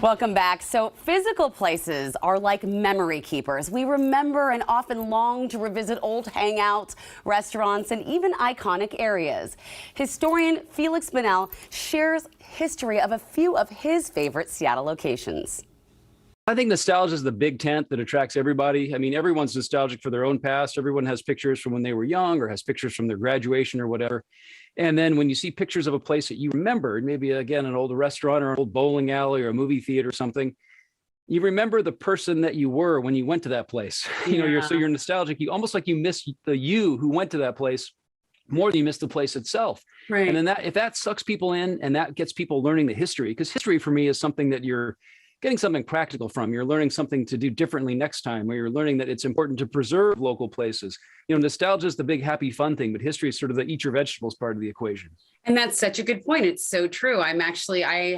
Welcome back. So physical places are like memory keepers. We remember and often long to revisit old hangouts, restaurants, and even iconic areas. Historian Feliks Banel shares history of a few of his favorite Seattle locations. I think nostalgia is the big tent that attracts everybody. I mean, everyone's nostalgic for their own past. Everyone has pictures from when they were young or has pictures from their graduation or whatever. And then when you see pictures of a place that you remember, maybe again, an old restaurant or an old bowling alley or a movie theater or something, you remember the person that you were when you went to that place. Yeah. You're nostalgic. You almost like you miss the you who went to that place more than you miss the place itself. Right. And then if that sucks people in and that gets people learning the history, because history for me is something that you're getting something practical from. You're learning something to do differently next time, or you're learning that it's important to preserve local places. Nostalgia is the big happy fun thing, but history is sort of the eat your vegetables part of the equation. And that's such a good point. It's so true. I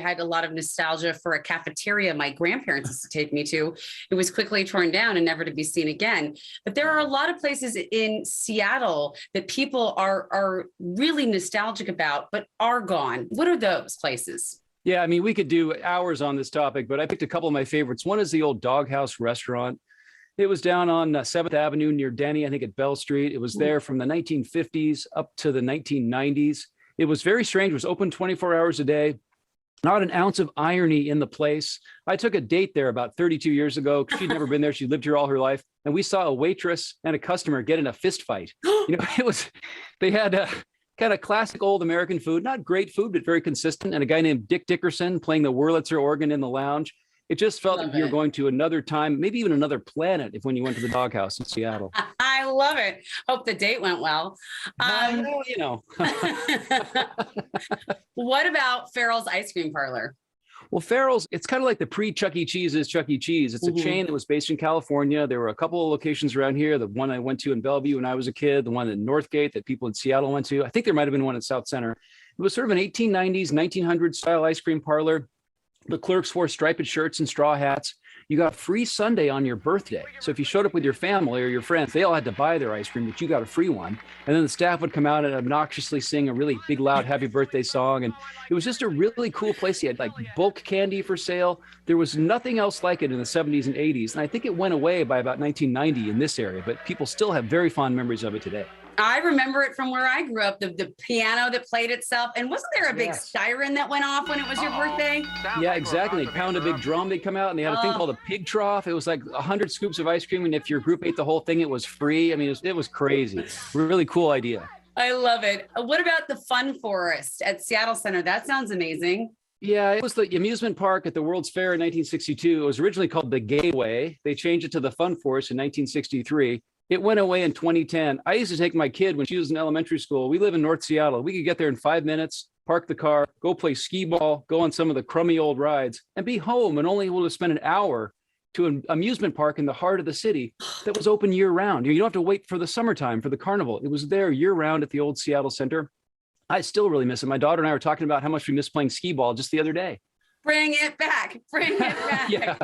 had a lot of nostalgia for a cafeteria my grandparents used to take me to. It was quickly torn down and never to be seen again. But there are a lot of places in Seattle that people are really nostalgic about, but are gone. What are those places? Yeah, I mean, we could do hours on this topic, but I picked a couple of my favorites. One is the old Doghouse Restaurant. It was down on 7th Avenue near Denny, I think at Bell Street. It was there from the 1950s up to the 1990s. It was very strange. It was open 24 hours a day. Not an ounce of irony in the place. I took a date there about 32 years ago. She'd never been there. She lived here all her life. And we saw a waitress and a customer get in a fist fight. They had kind of classic old American food, not great food, but very consistent. And a guy named Dick Dickerson playing the Wurlitzer organ in the lounge. It just felt like you were going to another time, maybe even another planet when you went to the Doghouse in Seattle. I love it. Hope the date went well. What about Farrell's Ice Cream Parlor? Well, Farrell's, it's kind of like the pre-Chuck E. Cheese's Chuck E. Cheese. It's a chain that was based in California. There were a couple of locations around here. The one I went to in Bellevue when I was a kid, the one in Northgate that people in Seattle went to. I think there might have been one in South Center. It was sort of an 1890s, 1900s style ice cream parlor. The clerks wore striped shirts and straw hats. You got a free sundae on your birthday. So if you showed up with your family or your friends, they all had to buy their ice cream, but you got a free one. And then the staff would come out and obnoxiously sing a really big, loud happy birthday song. And it was just a really cool place. You had like bulk candy for sale. There was nothing else like it in the 70s and 80s. And I think it went away by about 1990 in this area, but people still have very fond memories of it today. I remember it from where I grew up, the piano that played itself. And wasn't there a big siren that went off when it was your birthday? Yeah, exactly. They'd pound a big drum, they'd come out, and they had a thing called a pig trough. It was like 100 scoops of ice cream, and if your group ate the whole thing, it was free. I mean, it was crazy. Really cool idea. I love it. What about the Fun Forest at Seattle Center? That sounds amazing. Yeah, it was the amusement park at the World's Fair in 1962. It was originally called the Gateway. They changed it to the Fun Forest in 1963. It went away in 2010. I used to take my kid when she was in elementary school. We live in North Seattle. We could get there in 5 minutes, park the car, go play skee ball, go on some of the crummy old rides, and be home and only able to spend an hour to an amusement park in the heart of the city that was open year round. You don't have to wait for the summertime for the carnival. It was there year round at the old Seattle Center. I still really miss it. My daughter and I were talking about how much we miss playing skee ball just the other day. Bring it back. Bring it back. Yeah.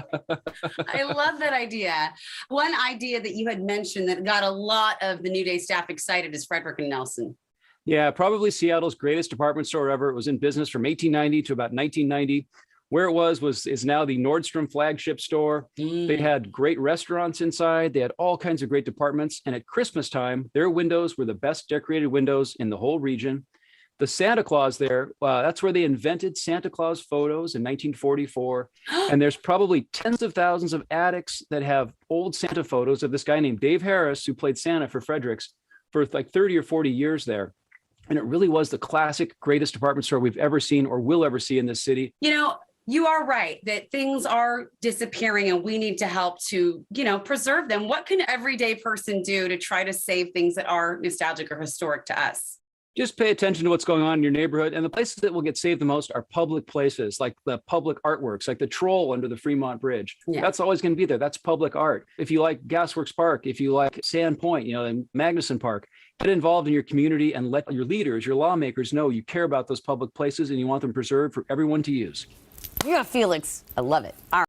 I love that idea. One idea that you had mentioned that got a lot of the New Day staff excited is Frederick and Nelson. Yeah, probably Seattle's greatest department store ever. It was in business from 1890 to about 1990. Where it is now the Nordstrom flagship store. They had great restaurants inside. They had all kinds of great departments. And at Christmas time, their windows were the best decorated windows in the whole region. The Santa Claus there, that's where they invented Santa Claus photos in 1944. And there's probably tens of thousands of attics that have old Santa photos of this guy named Dave Harris, who played Santa for Fredericks for like 30 or 40 years there. And it really was the classic greatest department store we've ever seen or will ever see in this city. You are right that things are disappearing and we need to help to, preserve them. What can everyday person do to try to save things that are nostalgic or historic to us? Just pay attention to what's going on in your neighborhood. And the places that will get saved the most are public places, like the public artworks, like the troll under the Fremont Bridge. Yeah. That's always going to be there. That's public art. If you like Gasworks Park, if you like Sand Point, and Magnuson Park, get involved in your community and let your leaders, your lawmakers know you care about those public places and you want them preserved for everyone to use. Yeah, Felix, I love it. All right.